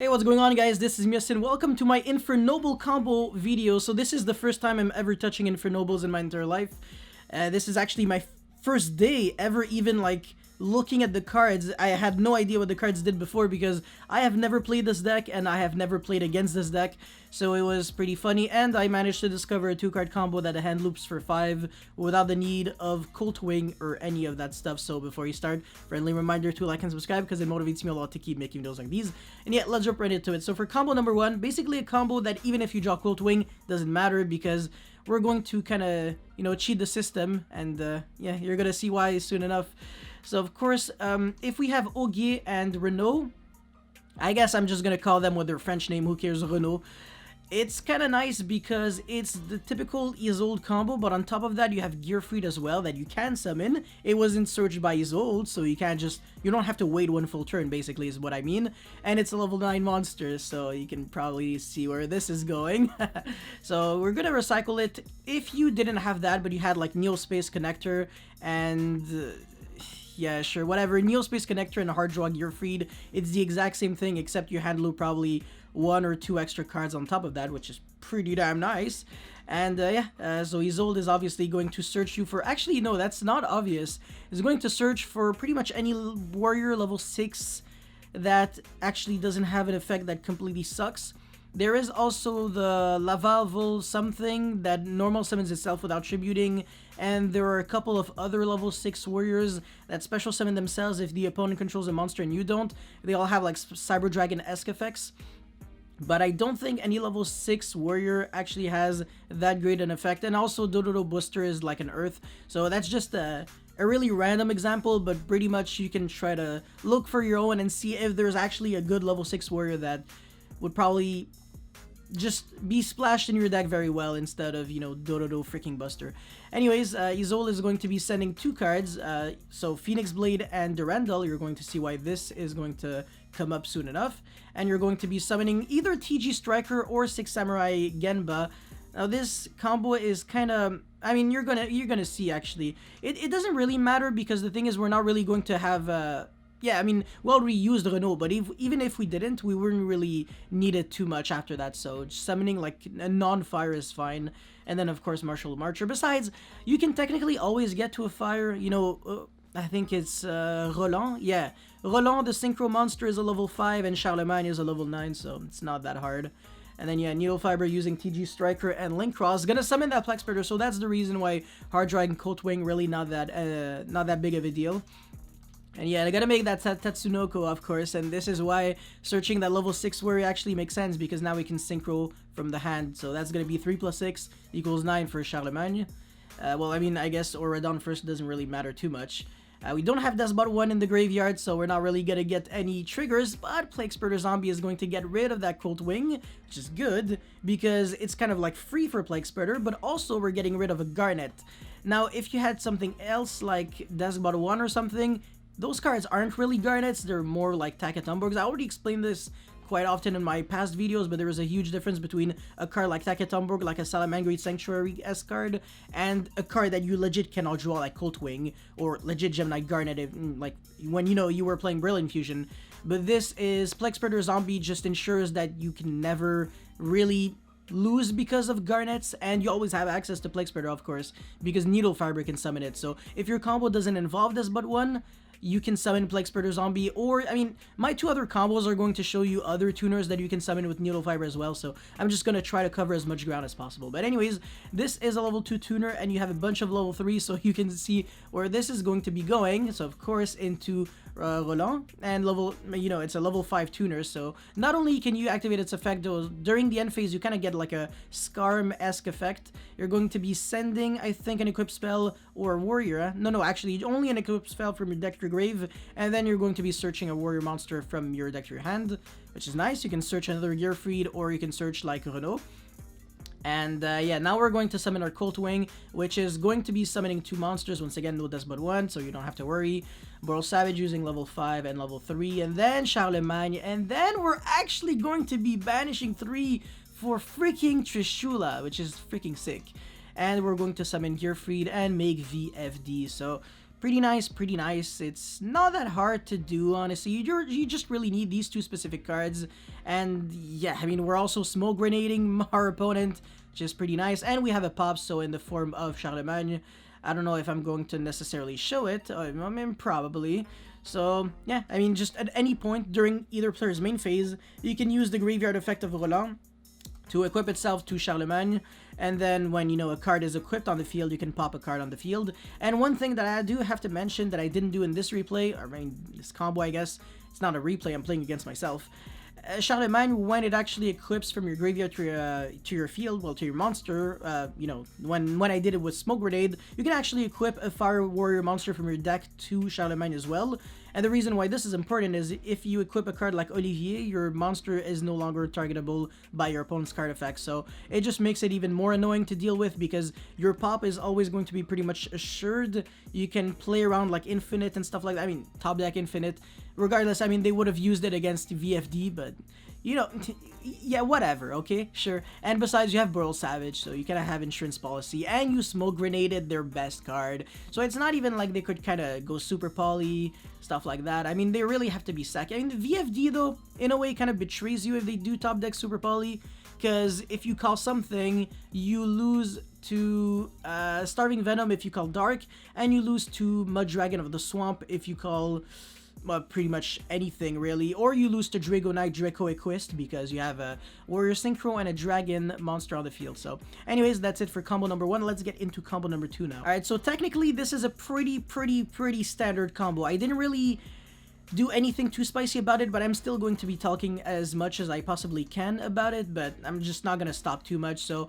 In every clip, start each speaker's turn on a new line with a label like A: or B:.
A: Hey, what's going on, guys? This is Miasin. Welcome to my Infernoble combo video. So this is the first time I'm ever touching Infernobles in my entire life. This is actually my first day ever even like looking at the cards. I had no idea what the cards did before because I have never played this deck and I have never played against this deck. So it was pretty funny, and I managed to discover a 2-card combo that hand loops for 5 without the need of Cult Wing or any of that stuff. So before you start, friendly reminder to like and subscribe because it motivates me a lot to keep making videos like these. And yeah, let's jump right into it. So for combo number 1, basically a combo that even if you draw Cult Wing, doesn't matter because we're going to kind of, cheat the system, and yeah, you're gonna see why soon enough. So of course, if we have Augier and Renault, I guess I'm just gonna call them with their French name, who cares, Renault. It's kind of nice because it's the typical Isolde combo, but on top of that you have Gearfried as well that you can summon. It wasn't searched by Isolde, so you don't have to wait one full turn, basically is what I mean. And it's a level 9 monster, so you can probably see where this is going. So we're gonna recycle it. If you didn't have that, but you had like Neospace Connector and... yeah, sure, whatever. Neospace Connector and Hard Draw Gearfried, it's the exact same thing, except you hand loop probably 1 or 2 extra cards on top of that, which is pretty damn nice. And so Isolde is obviously going to search you for... Actually, no, that's not obvious. It's going to search for pretty much any warrior level 6 that actually doesn't have an effect that completely sucks. There is also the Lavalval something that normal summons itself without tributing, and there are a couple of other level 6 warriors that special summon themselves if the opponent controls a monster and you don't. They all have like Cyber Dragon-esque effects, but I don't think any level 6 warrior actually has that great an effect. And also Dododo Booster is like an earth, so that's just a really random example, but pretty much you can try to look for your own and see if there's actually a good level 6 warrior that would probably just be splashed in your deck very well instead of, Dododo freaking Buster. Anyways, Isolde is going to be sending 2 cards, so Phoenix Blade and Durandal. You're going to see why this is going to come up soon enough. And you're going to be summoning either TG Striker or 6 Samurai Genba. Now this combo is kind of... I mean, you're gonna see actually. It doesn't really matter because the thing is we're not really going to have... yeah, I mean, well, we used Renault, but even if we didn't, we wouldn't really need it too much after that, so just summoning like a non-fire is fine. And then, of course, Martial Marcher. Besides, you can technically always get to a fire, I think it's Roland, yeah. Roland, the Synchro Monster, is a level 5, and Charlemagne is a level 9, so it's not that hard. And then, yeah, Needle Fiber using TG Striker and Link Cross, gonna summon that Plex Spreader, so that's the reason why Hard Dragon Cold Wing really not that big of a deal. And yeah, I gotta make that Tatsunoko, of course, and this is why searching that level 6 warrior actually makes sense, because now we can synchro from the hand. So that's gonna be 3 plus 6 equals 9 for Charlemagne. Well, I mean, I guess Auradon first doesn't really matter too much. We don't have Despot 1 in the graveyard, so we're not really gonna get any triggers, but Plague Spreader Zombie is going to get rid of that Cult Wing, which is good, because it's kind of like free for Plague Spreader, but also we're getting rid of a Garnet. Now, if you had something else like Despot 1 or something, those cards aren't really Garnets, they're more like Takatumborgs. I already explained this quite often in my past videos, but there is a huge difference between a card like Takatumborg, like a Salamangreat Sanctuary-esque card, and a card that you legit cannot draw, like Cult Wing, or legit Gemini Garnet, like when you were playing Brilliant Fusion. But this is Plex Spreader Zombie, just ensures that you can never really lose because of Garnets, and you always have access to Plague Spreader, of course, because Needle Fiber can summon it. So if your combo doesn't involve this but one, you can summon Plague Spreader Zombie, or, I mean, my 2 other combos are going to show you other tuners that you can summon with Needle Fiber as well, so I'm just going to try to cover as much ground as possible. But anyways, this is a level 2 tuner, and you have a bunch of level 3, so you can see where this is going to be going. So, of course, into Roland, and it's a level 5 tuner, so not only can you activate its effect, though, during the end phase, you kind of get like a Scarm-esque effect. You're going to be sending, I think, an Equip Spell or a Warrior. No, actually, only an Equip Spell from your deck to your grave, and then you're going to be searching a Warrior monster from your deck to your hand, which is nice. You can search another Gearfried, or you can search like Renault. And yeah, now we're going to summon our Cult Wing, which is going to be summoning 2 monsters. Once again, no Despot 1, so you don't have to worry. Boral Savage using level 5 and level 3, and then Charlemagne, and then we're actually going to be banishing 3 for freaking Trishula, which is freaking sick. And we're going to summon Gearfried and make VFD, so pretty nice, pretty nice. It's not that hard to do, honestly. You just really need these two specific cards. And yeah, I mean, we're also smoke grenading our opponent, which is pretty nice. And we have a pop, so in the form of Charlemagne. I don't know if I'm going to necessarily show it. I mean, probably. So, yeah, I mean, just at any point during either player's main phase, you can use the graveyard effect of Roland to equip itself to Charlemagne, and then when, you know, a card is equipped on the field, you can pop a card on the field. And one thing that I do have to mention that I didn't do in this replay, or I mean, this combo, I guess, it's not a replay, I'm playing against myself. Charlemagne, when it actually equips from your graveyard to your field, well, to your monster, you know, when I did it with Smoke Grenade, you can actually equip a Fire Warrior monster from your deck to Charlemagne as well. And the reason why this is important is if you equip a card like Olivier, your monster is no longer targetable by your opponent's card effect. So it just makes it even more annoying to deal with because your pop is always going to be pretty much assured. You can play around like Infinite and stuff like that. I mean, top deck Infinite. Regardless, I mean, they would have used it against VFD, but, you know, yeah, whatever, okay, sure. And besides, you have Burl Savage, so you kind of have insurance policy, and you Smoke Grenaded their best card. So it's not even like they could kind of go super poly, stuff like that. I mean, they really have to be sacked. I mean, the VFD, though, in a way, kind of betrays you if they do top deck super poly, because if you call something, you lose to Starving Venom if you call Dark, and you lose to Mud Dragon of the Swamp if you call pretty much anything, really. Or you lose to Drago Knight, Draco Equist, because you have a Warrior Synchro and a Dragon monster on the field. So, anyways, that's it for combo number 1. Let's get into combo number 2 now. Alright, so technically, this is a pretty standard combo. I didn't really do anything too spicy about it, but I'm still going to be talking as much as I possibly can about it, but I'm just not gonna stop too much. So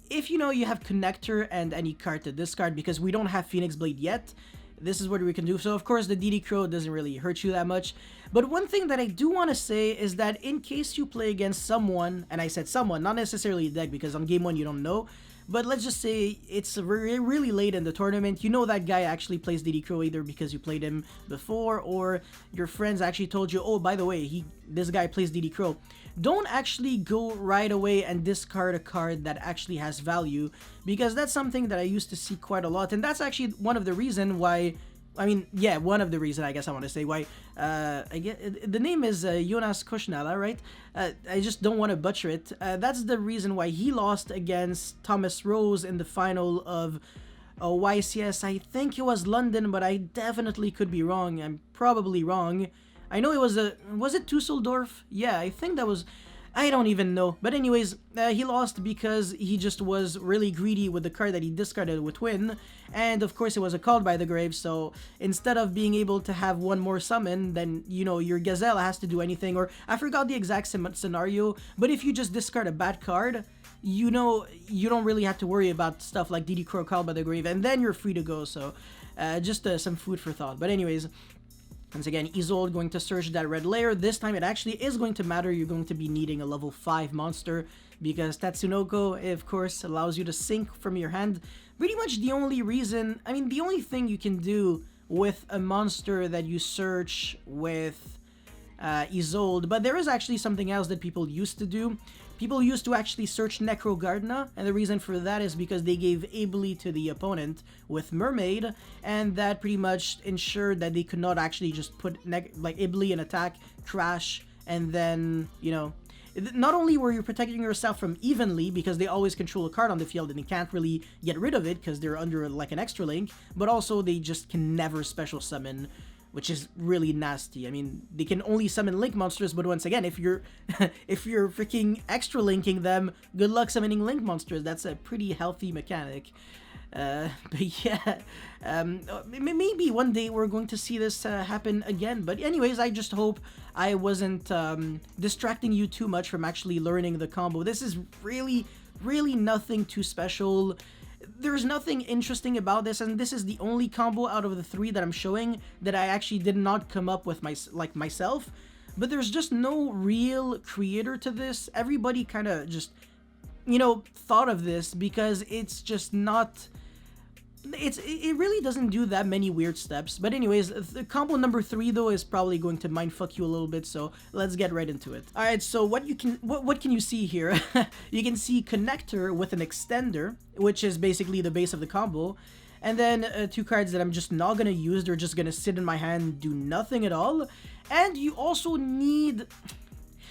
A: if you know you have Connector and any card to discard, because we don't have Phoenix Blade yet, this is what we can do. So of course the DD Crow doesn't really hurt you that much, but one thing that I do want to say is that in case you play against someone, and I said someone, not necessarily a deck, because on game 1 you don't know, but let's just say it's really late in the tournament, you know that guy actually plays DD Crow either because you played him before, or your friends actually told you, oh, by the way, this guy plays DD Crow. Don't actually go right away and discard a card that actually has value, because that's something that I used to see quite a lot, and that's actually one of the reasons why, I mean, yeah, one of the reasons I guess I want to say why, I get, the name is Jonas Kushnala, right? I just don't want to butcher it. That's the reason why he lost against Thomas Rose in the final of YCS. I think it was London, but I definitely could be wrong. I'm probably wrong. I know it was was it Dusseldorf? Yeah, I think that was, I don't even know. But anyways, he lost because he just was really greedy with the card that he discarded with Twin. And of course it was a Called by the Grave, so instead of being able to have one more summon, then, you know, your Gazelle has to do anything, or I forgot the exact scenario, but if you just discard a bad card, you know, you don't really have to worry about stuff like DD Crow, Called by the Grave, and then you're free to go. So just some food for thought. But anyways, once again, Isolde going to search that red layer. This time it actually is going to matter. You're going to be needing a level 5 monster, because Tatsunoko, of course, allows you to sync from your hand. Pretty much the only reason, I mean, the only thing you can do with a monster that you search with Isolde, but there is actually something else that people used to do. People used to actually search Necrogardna, and the reason for that is because they gave Ably to the opponent with Mermaid, and that pretty much ensured that they could not actually just put like Ably in attack, crash, and then, you know, not only were you protecting yourself from Evenly, because they always control a card on the field and you can't really get rid of it because they're under like an extra link, but also they just can never special summon, which is really nasty. I mean, they can only summon link monsters, but once again, if you're if you're freaking extra linking them, good luck summoning link monsters. That's a pretty healthy mechanic. But yeah, maybe one day we're going to see this happen again. But anyways, I just hope I wasn't distracting you too much from actually learning the combo. This is really nothing too special. There's nothing interesting about this, and this is the only combo out of the 3 that I'm showing that I actually did not come up with myself. But there's just no real creator to this. Everybody kind of just, you know, thought of this because it's just not, it really doesn't do that many weird steps. But anyways, the combo number 3 though is probably going to mindfuck you a little bit, so let's get right into it. Alright, so what can you see here? You can see Connector with an extender, which is basically the base of the combo. And then 2 cards that I'm just not gonna use. They're just gonna sit in my hand, do nothing at all. And you also need...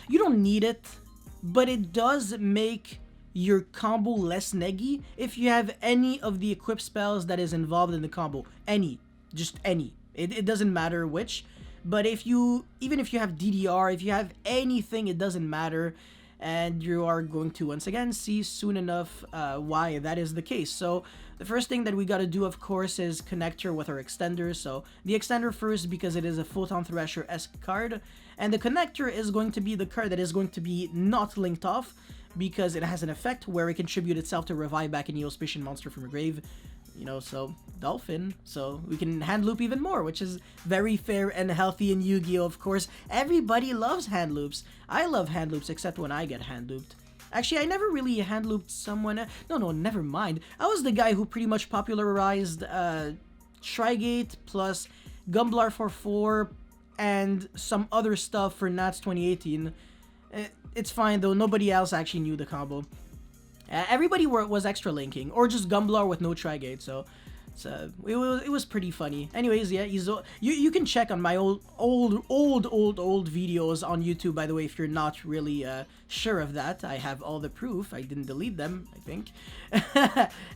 A: You don't need it, but it does make your combo less neggy if you have any of the equipped spells that is involved in the combo. Any. Just any. It doesn't matter which. But if you... Even if you have DDR, if you have anything, it doesn't matter. And you are going to once again see soon enough why that is the case. So the first thing that we got to do, of course, is connector with our extender. So the extender first, because it is a Photon Thrasher-esque card, and the connector is going to be the card that is going to be not linked off, because it has an effect where it contributes itself to revive back a Neospatian monster from your grave. You know, so Dolphin, so we can hand loop even more, which is very fair and healthy in Yu-Gi-Oh! Of course, everybody loves hand loops. I love hand loops, except when I get hand looped. Actually, I never really hand looped someone. No, never mind. I was the guy who pretty much popularized Trigate plus Gumblar for 4 and some other stuff for Nats 2018. It's fine though. Nobody else actually knew the combo. Everybody was extra linking, or just Gumblar with no Trigate, so it was pretty funny. Anyways, yeah, you can check on my old videos on YouTube, by the way, if you're not really sure of that. I have all the proof. I didn't delete them, I think.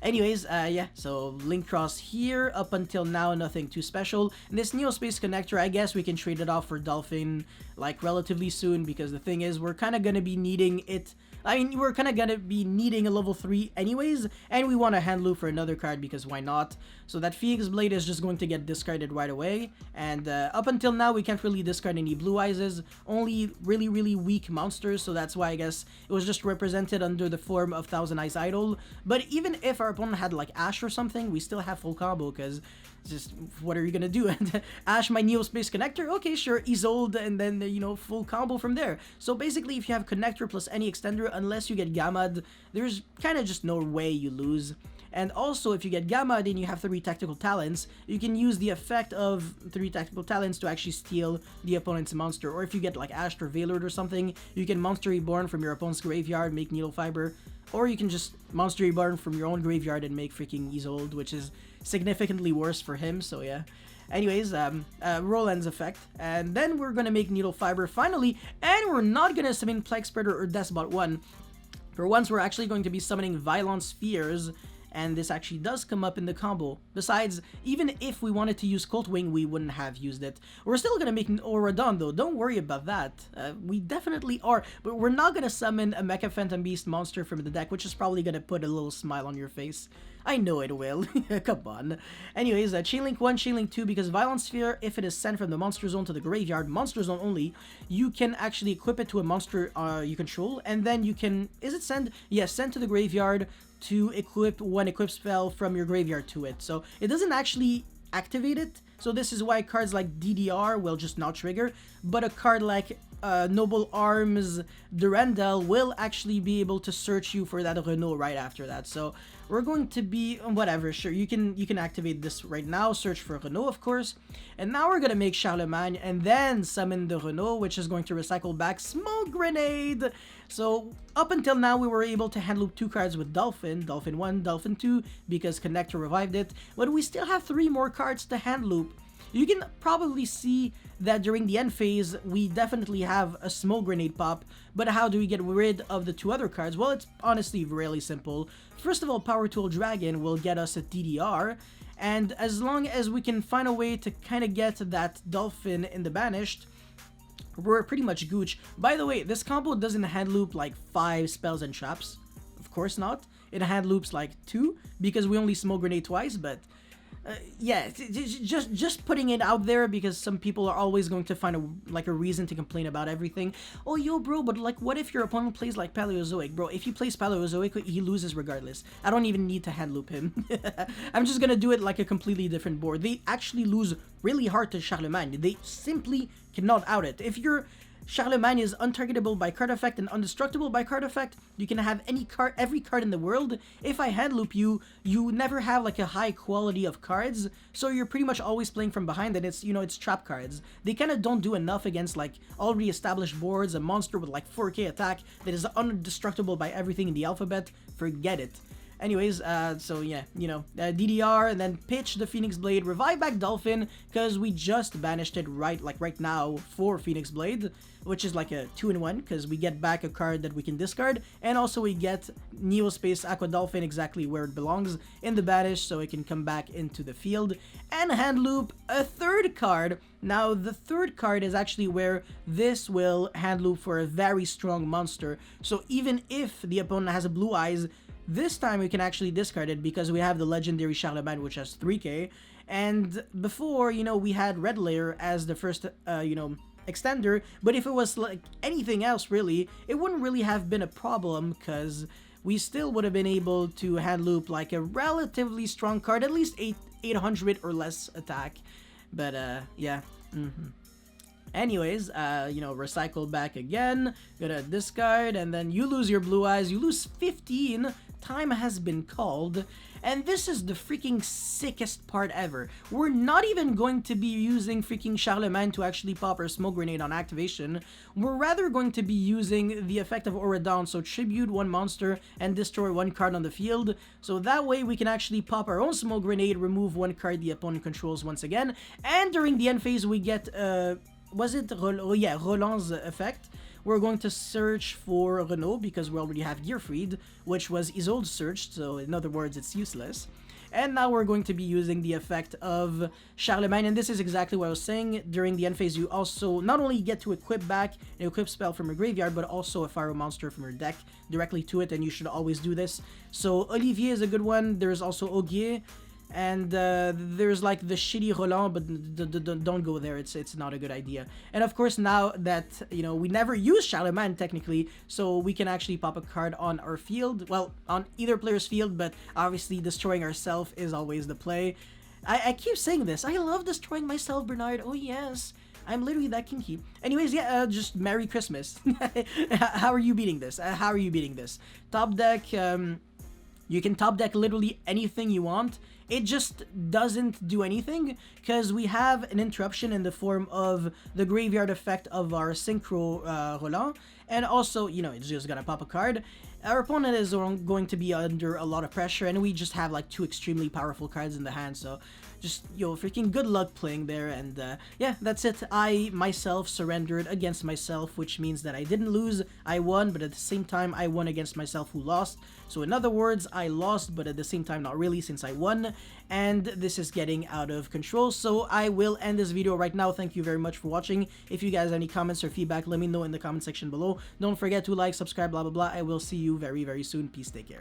A: Anyways, yeah, so link cross here. Up until now, nothing too special. And this Neospace connector, I guess we can trade it off for Dolphin, like, relatively soon, because the thing is, we're kind of gonna be needing it. I mean, we're kind of gonna be needing a level 3 anyways, and we want to hand loop for another card because why not? So that Phoenix Blade is just going to get discarded right away, and up until now we can't really discard any Blue Eyes, only really weak monsters, so that's why I guess it was just represented under the form of Thousand Eyes Idol. But even if our opponent had like Ash or something, we still have full combo, because just what are you gonna do? And Ash, my Neospace connector, okay, sure, Isolde, and then you know, full combo from there. So basically, if you have connector plus any extender, unless you get Gammad, there's kind of just no way you lose. And also, if you get Gammad and you have 3 tactical talents, you can use the effect of 3 tactical talents to actually steal the opponent's monster. Or if you get like Ashed or Veilord or something, you can Monster Reborn from your opponent's graveyard, make Needle Fiber. Or you can just Monster Reborn from your own graveyard and make freaking Isolde, which is significantly worse for him, so yeah. Anyways, Roland's effect, and then we're gonna make Needle Fiber finally, and we're not gonna summon Plague Spreader or Despot 1. For once, we're actually going to be summoning Violent Spheres, and this actually does come up in the combo. Besides, even if we wanted to use Colt Wing, we wouldn't have used it. We're still gonna make an Auradon though, don't worry about that. We definitely are, but we're not gonna summon a Mecha Phantom Beast monster from the deck, which is probably gonna put a little smile on your face. I know it will. Come on. Anyways, Chainlink 1, Chainlink 2, because Violent Sphere, if it is sent from the Monster Zone to the graveyard, Monster Zone only, you can actually equip it to a monster you control, and then you can... Is it send? Yes, send to the graveyard to equip one equip spell from your graveyard to it. So it doesn't actually activate it, so this is why cards like DDR will just not trigger, but a card like Noble Arms Durandal will actually be able to search you for that Renault right after that. So we're going to be whatever, sure, you can activate this right now, search for Renault of course, and now we're gonna make Charlemagne and then summon the Renault, which is going to recycle back Smoke Grenade. So up until now we were able to hand loop 2 cards with Dolphin, Dolphin 1, Dolphin 2, because Connector revived it, but we still have 3 more cards to hand loop. You can probably see that during the end phase, we definitely have a Smoke Grenade pop, but how do we get rid of the 2 other cards? Well, it's honestly really simple. First of all, Power Tool Dragon will get us a DDR, and as long as we can find a way to kind of get that Dolphin in the Banished, we're pretty much gooch. By the way, this combo doesn't hand loop like 5 spells and traps. Of course not. It hand loops like 2, because we only Smoke Grenade twice, but... yeah, just putting it out there, because some people are always going to find a reason to complain about everything. Oh, yo, bro, but like, what if your opponent plays like Paleozoic? Bro, if he plays Paleozoic, he loses regardless. I don't even need to hand loop him. I'm just gonna do it like a completely different board. They actually lose really hard to Charlemagne. They simply cannot out it. If your Charlemagne is untargetable by card effect and indestructible by card effect, you can have every card in the world. If I hand loop you, you never have like a high quality of cards, so you're pretty much always playing from behind, and it's, you know, it's trap cards. They kind of don't do enough against like already established boards. A monster with like 4k attack that is indestructible by everything in the alphabet, forget it. Anyways, so yeah, DDR, and then pitch the Phoenix Blade, revive back Dolphin, because we just banished it right now for Phoenix Blade, which is like a 2-in-1, because we get back a card that we can discard, and also we get Neospace Aqua Dolphin exactly where it belongs, in the banish, so it can come back into the field, and hand loop a third card. Now, the third card is actually where this will hand loop for a very strong monster, so even if the opponent has a Blue Eyes, this time we can actually discard it because we have the legendary Charlemagne, which has 3k, and before, we had Red Layer as the first, extender, but if it was like anything else really, it wouldn't really have been a problem because we still would have been able to hand loop like a relatively strong card, at least 800 or less attack, but yeah. Anyways, recycle back again, gonna discard, and then you lose your Blue Eyes, you lose 15, time has been called, and this is the freaking sickest part ever. We're not even going to be using freaking Charlemagne to actually pop our Smoke Grenade on activation, we're rather going to be using the effect of Aura Dawn, so tribute one monster and destroy one card on the field, so that way we can actually pop our own Smoke Grenade, remove one card the opponent controls once again, and during the end phase we get, Roland's effect. We're going to search for Renault because we already have Gearfried, which was Isolde searched, so in other words, it's useless. And now we're going to be using the effect of Charlemagne, and this is exactly what I was saying. During the end phase, you also not only get to equip back an equip spell from your graveyard, but also a Fire monster from your deck directly to it, and you should always do this. So Olivier is a good one. There's also Augier. And there's like the shitty Roland, but don't go there, it's not a good idea. And of course, now that we never use Charlemagne technically, so we can actually pop a card on our field, well, on either player's field, but obviously destroying ourselves is always the play. I keep saying this, I love destroying myself, Bernard. Oh yes, I'm literally that kinky. Anyways, yeah, just Merry Christmas. How are you beating this? Top deck, you can top deck literally anything you want. It just doesn't do anything because we have an interruption in the form of the graveyard effect of our Synchro Roland, and also, it's just gonna pop a card. Our opponent is going to be under a lot of pressure, and we just have like two extremely powerful cards in the hand, so just, freaking good luck playing there, and yeah, that's it. I myself surrendered against myself, which means that I didn't lose, I won, but at the same time, I won against myself who lost. So in other words, I lost, but at the same time, not really, since I won, and this is getting out of control, so I will end this video right now. Thank you very much for watching. If you guys have any comments or feedback, let me know in the comment section below. Don't forget to like, subscribe, blah, blah, blah. I will see you very, very soon. Peace, take care.